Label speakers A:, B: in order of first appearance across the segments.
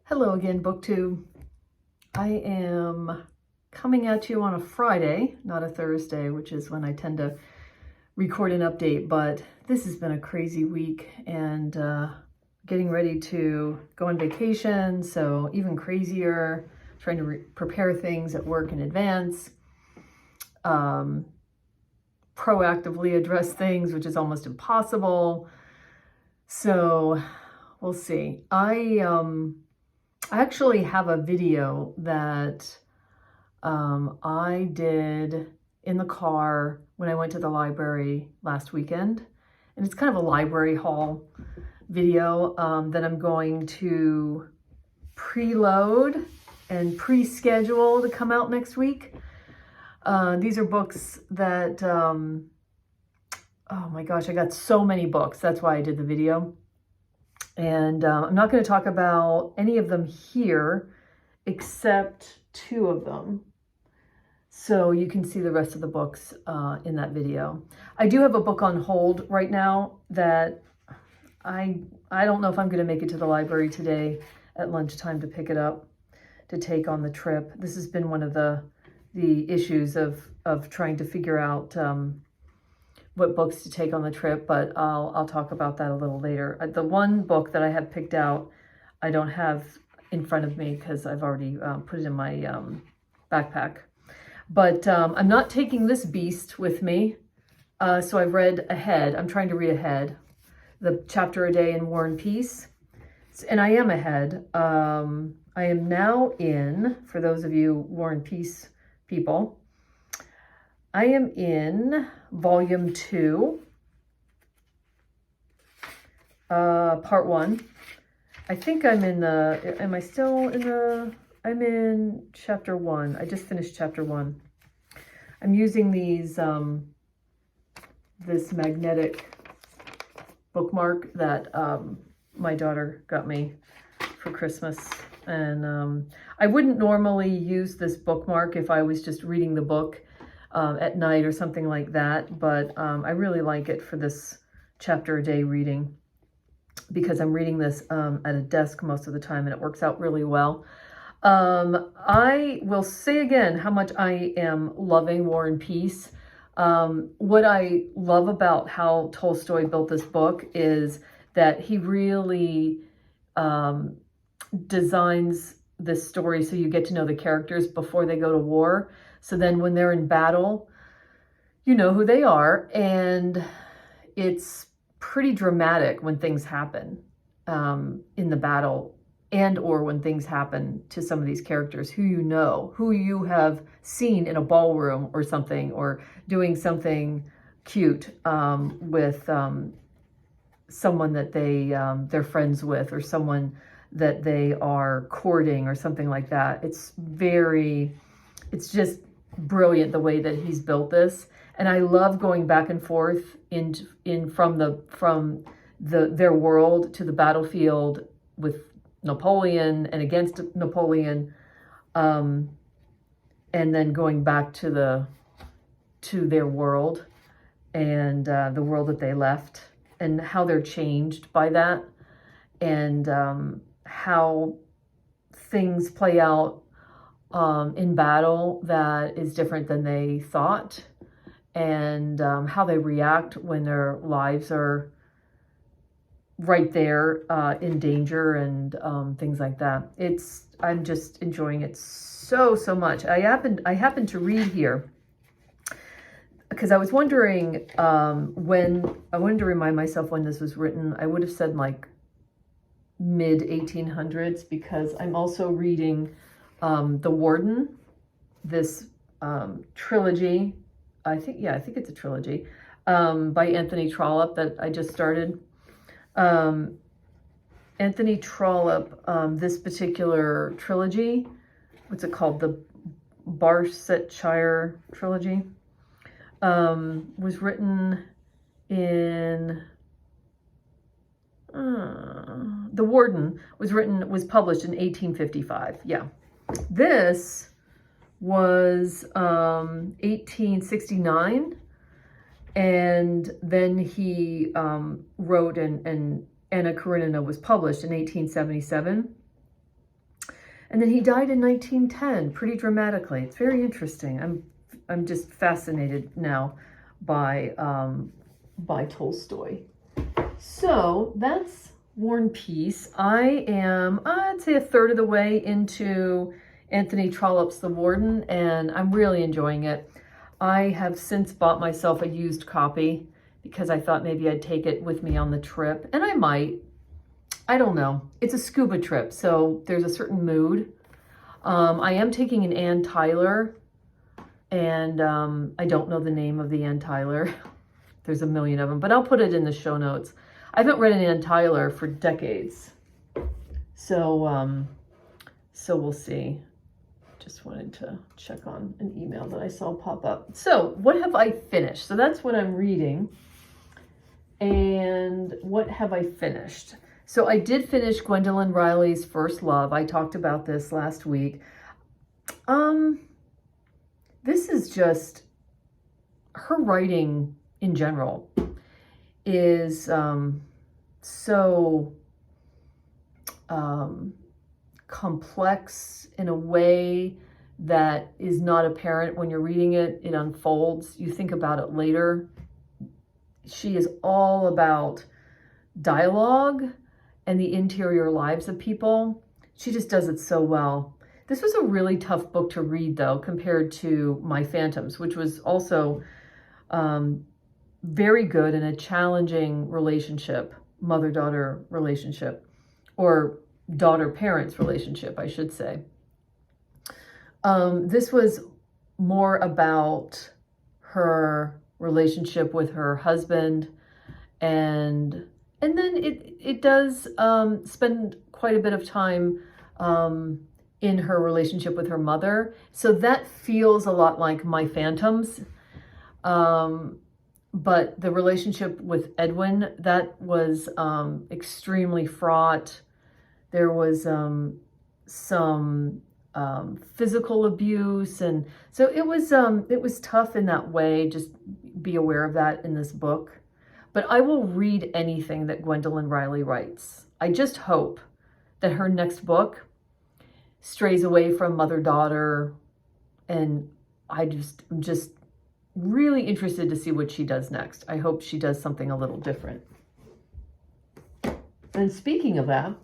A: Hello again, Booktube. I am coming at you on a Friday, not a Thursday, which is when I tend to record an update, but this has been a crazy week and getting ready to go on vacation, so even crazier, trying to prepare things at work in advance, proactively address things, which is almost impossible. So we'll see. I actually have a video that I did in the car when I went to the library last weekend. And it's kind of a library haul video that I'm going to preload and pre-schedule to come out next week. These are books that, oh my gosh, I got so many books. That's why I did the video. And I'm not going to talk about any of them here, except two of them. So you can see the rest of the books in that video. I do have a book on hold right now that I don't know if I'm going to make it to the library today at lunchtime to pick it up, to take on the trip. This has been one of the issues of trying to figure out what books to take on the trip, but I'll talk about that a little later. The one book that I have picked out, I don't have in front of me because I've already put it in my backpack. But I'm not taking this beast with me, so I've read ahead. I'm trying to read ahead, the chapter a day in War and Peace, and I am ahead. I am now in, for those of you War and Peace people, I am in volume 2, part 1. I think I'm in the, am I still in the, I'm in chapter 1. I just finished chapter 1. I'm using these, this magnetic bookmark that my daughter got me for Christmas. And I wouldn't normally use this bookmark if I was just reading the book at night or something like that, but I really like it for this chapter a day reading because I'm reading this at a desk most of the time and it works out really well. I will say again how much I am loving War and Peace. What I love about how Tolstoy built this book is that he really designs this story so you get to know the characters before they go to war. So then when they're in battle, you know who they are. And it's pretty dramatic when things happen in the battle, and or when things happen to some of these characters who you know, who you have seen in a ballroom or something, or doing something cute with someone that they're friends with, or someone that they are courting or something like that. It's just brilliant the way that he's built this, and I love going back and forth from their world to the battlefield with Napoleon and against Napoleon, and then going back to their world and the world that they left, and how they're changed by that, and how things play out in battle that is different than they thought, and how they react when their lives are right there in danger, and things like that. I'm just enjoying it so much. I happened to read here because I was wondering when I wanted to remind myself when this was written. I would have said like mid 1800s, because I'm also reading the Warden, this trilogy. I think it's a trilogy by Anthony Trollope that I just started. Anthony Trollope, this particular trilogy, what's it called? The Barsetshire trilogy, was written in, the Warden was published in 1855. Yeah. This was 1869, and then he wrote, and Anna Karenina was published in 1877. And then he died in 1910, pretty dramatically. It's very interesting. I'm just fascinated now by Tolstoy. So that's War and Peace. I am, I'd say, a third of the way into Anthony Trollope's The Warden, and I'm really enjoying it. I have since bought myself a used copy because I thought maybe I'd take it with me on the trip, and I might. I don't know. It's a scuba trip, so there's a certain mood. I am taking an Ann Tyler, and I don't know the name of the Ann Tyler. There's a million of them, but I'll put it in the show notes. I haven't read an Ann Tyler for decades, so we'll see. Just wanted to check on an email that I saw pop up. So what have I finished? So that's what I'm reading. And what have I finished? So I did finish Gwendolyn Riley's First Love. I talked about this last week. This is just, her writing in general is so complex in a way that is not apparent when you're reading it. It unfolds. You think about it later. She is all about dialogue and the interior lives of people. She just does it so well. This was a really tough book to read, though, compared to My Phantoms, which was also very good and a challenging relationship, mother-daughter relationship, or daughter-parents relationship, I should say. This was more about her relationship with her husband, and then it does spend quite a bit of time in her relationship with her mother. So that feels a lot like My Phantoms. But the relationship with Edwin, that was extremely fraught. There was some physical abuse, and so it was tough in that way. Just be aware of that in this book. But I will read anything that Gwendolyn Riley writes. I just hope that her next book strays away from mother-daughter, and I'm just really interested to see what she does next. I hope she does something a little different. And speaking of that,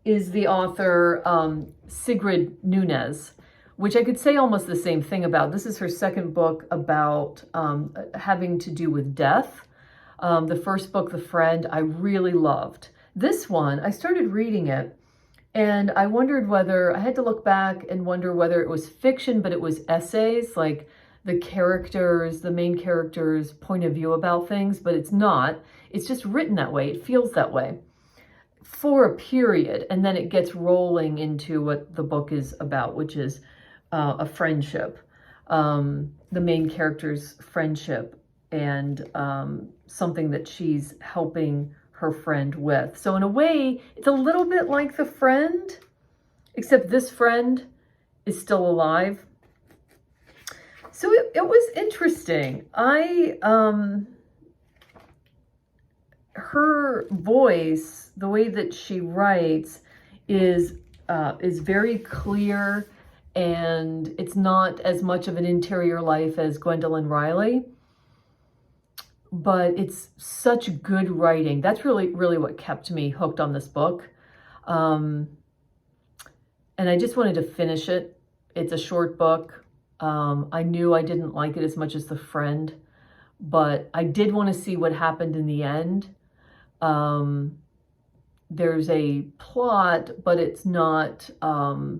A: is the author Sigurd Nunez, which I could say almost the same thing about. This is her second book about having to do with death. The first book, The Friend, I really loved. This one, I started reading it, and I wondered whether, I had to look back and wonder whether it was fiction, but it was essays, like the characters, the main character's point of view about things, but it's not. It's just written that way. It feels that way for a period, and then it gets rolling into what the book is about, which is a friendship, the main character's friendship, and something that she's helping her friend with. So in a way, it's a little bit like The Friend, except this friend is still alive. So it was interesting. Her voice, the way that she writes, is very clear, and it's not as much of an interior life as Gwendolyn Riley, but it's such good writing. That's really what kept me hooked on this book. And I just wanted to finish it. It's a short book. I knew I didn't like it as much as The Friend, but I did want to see what happened in the end. There's a plot, but it's not, a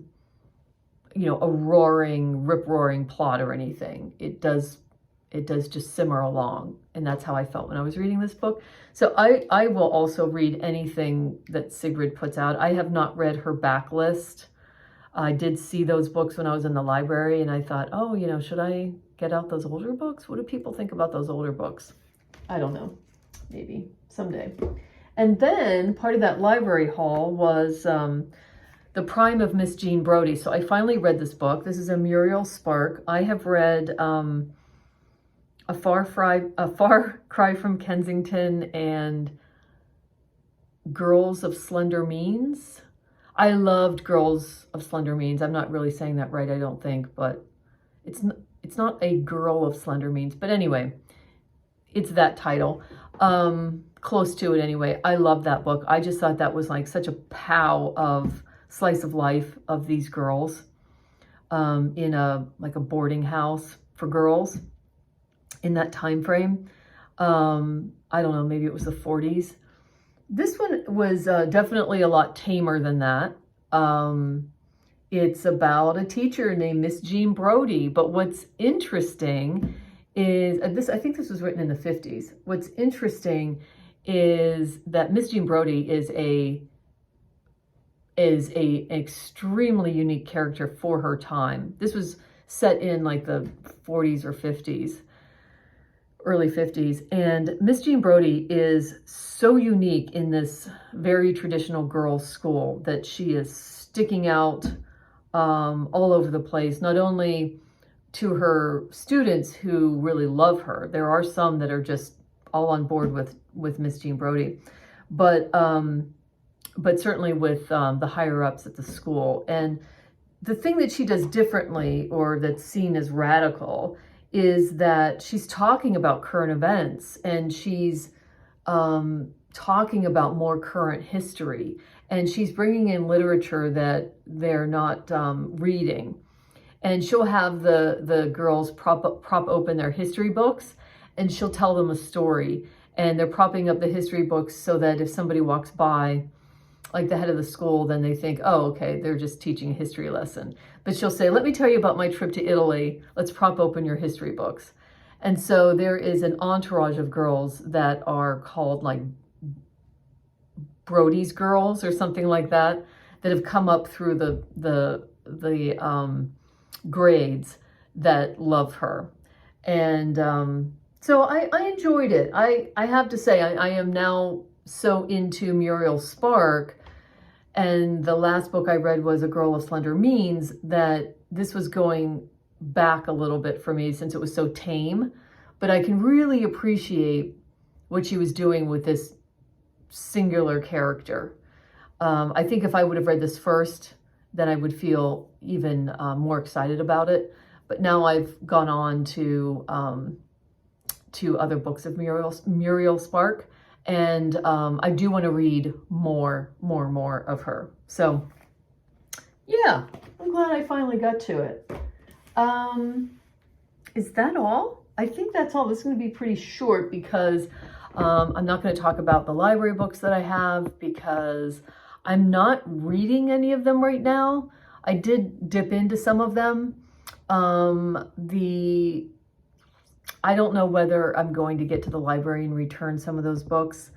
A: rip-roaring plot or anything. It does just simmer along, and that's how I felt when I was reading this book. So I will also read anything that Sigurd puts out. I have not read her backlist. I did see those books when I was in the library, and I thought, oh, should I get out those older books? What do people think about those older books? I don't know. Maybe someday. And then part of that library haul was The Prime of Miss Jean Brodie. So I finally read this book. This is a Muriel Spark. I have read A Far Cry from Kensington and Girls of Slender Means. I loved Girls of Slender Means. I'm not really saying that right, I don't think, but it's not a Girl of Slender Means. But anyway, it's that title. Close to it anyway. I love that book. I just thought that was like such a pow of slice of life of these girls in a boarding house for girls in that time frame. I don't know, maybe it was the 40s. This one was definitely a lot tamer than that. It's about a teacher named Miss Jean Brodie. But what's interesting is, I think this was written in the 50s. What's interesting is that Miss Jean Brodie is a extremely unique character for her time. This was set in like the 40s or 50s. Early 50s. And Miss Jean Brodie is so unique in this very traditional girls' school that she is sticking out all over the place, not only to her students who really love her. There are some that are just all on board with Miss Jean Brodie, but certainly with the higher ups at the school. And the thing that she does differently, or that's seen as radical, is that she's talking about current events, and she's talking about more current history, and she's bringing in literature that they're not reading. And she'll have the girls prop open their history books, and she'll tell them a story, and they're propping up the history books so that if somebody walks by, like the head of the school, then they think, oh, okay, they're just teaching a history lesson. But she'll say, let me tell you about my trip to Italy. Let's prop open your history books. And so there is an entourage of girls that are called like Brodie's girls or something like that have come up through the grades that love her. And so I enjoyed it. I have to say, I am now so into Muriel Spark, and the last book I read was A Girl of Slender Means, that this was going back a little bit for me since it was so tame. But I can really appreciate what she was doing with this singular character. I think if I would have read this first, then I would feel even more excited about it. But now I've gone on to other books of Muriel Spark. And I do want to read more of her. So, yeah, I'm glad I finally got to it. Is that all? I think that's all. This is going to be pretty short because I'm not going to talk about the library books that I have because I'm not reading any of them right now. I did dip into some of them. I don't know whether I'm going to get to the library and return some of those books,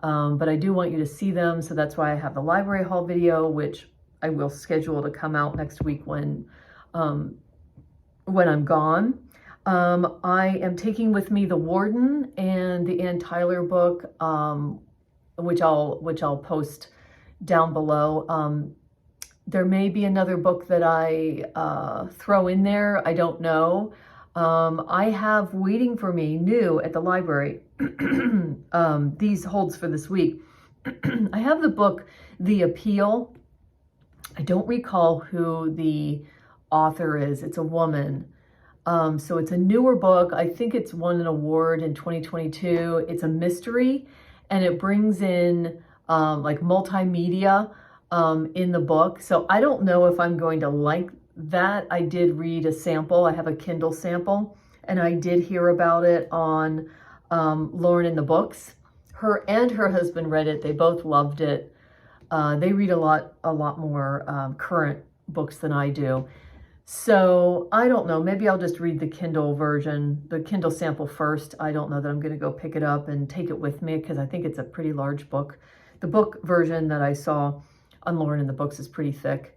A: but I do want you to see them. So that's why I have the library haul video, which I will schedule to come out next week when I'm gone. I am taking with me the Warden and the Ann Tyler book, which I'll post down below. There may be another book that I throw in there. I don't know. I have waiting for me new at the library. These holds for this week. I have the book, The Appeal. I don't recall who the author is. It's a woman. So it's a newer book. I think it's won an award in 2022. It's a mystery, and it brings in like multimedia in the book. So I don't know if I'm going to like that. I did read a sample. I have a Kindle sample, and I did hear about it on Lauren in the Books. Her and her husband read it. They both loved it. They read a lot more current books than I do. So I don't know. Maybe I'll just read the Kindle version, the Kindle sample first. I don't know that I'm going to go pick it up and take it with me because I think it's a pretty large book. The book version that I saw on Lauren in the Books is pretty thick.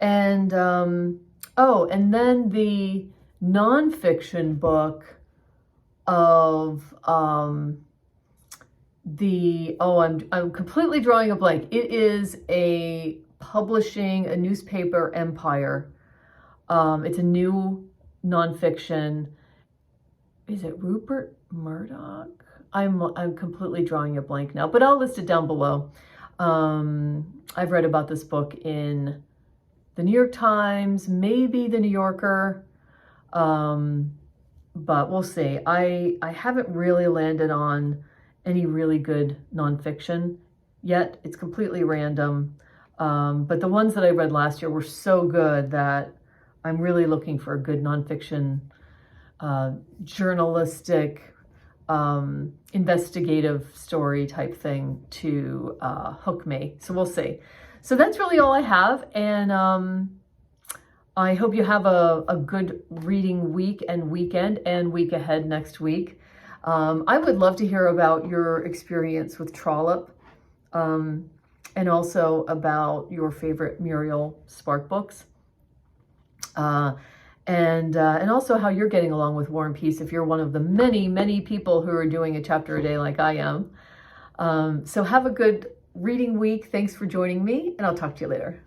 A: And, and then the nonfiction book of, I'm completely drawing a blank. It is a newspaper empire. It's a new nonfiction. Is it Rupert Murdoch? I'm completely drawing a blank now, but I'll list it down below. I've read about this book in the New York Times, maybe the New Yorker, but we'll see. I haven't really landed on any really good nonfiction yet. It's completely random. But the ones that I read last year were so good that I'm really looking for a good nonfiction, journalistic, investigative story type thing to hook me. So we'll see. So that's really all I have. And I hope you have a good reading week and weekend and week ahead next week. I would love to hear about your experience with Trollope, and also about your favorite Muriel Spark books. And also how you're getting along with War and Peace, if you're one of the many, many people who are doing a chapter a day like I am. So have a good reading week. Thanks for joining me, and I'll talk to you later.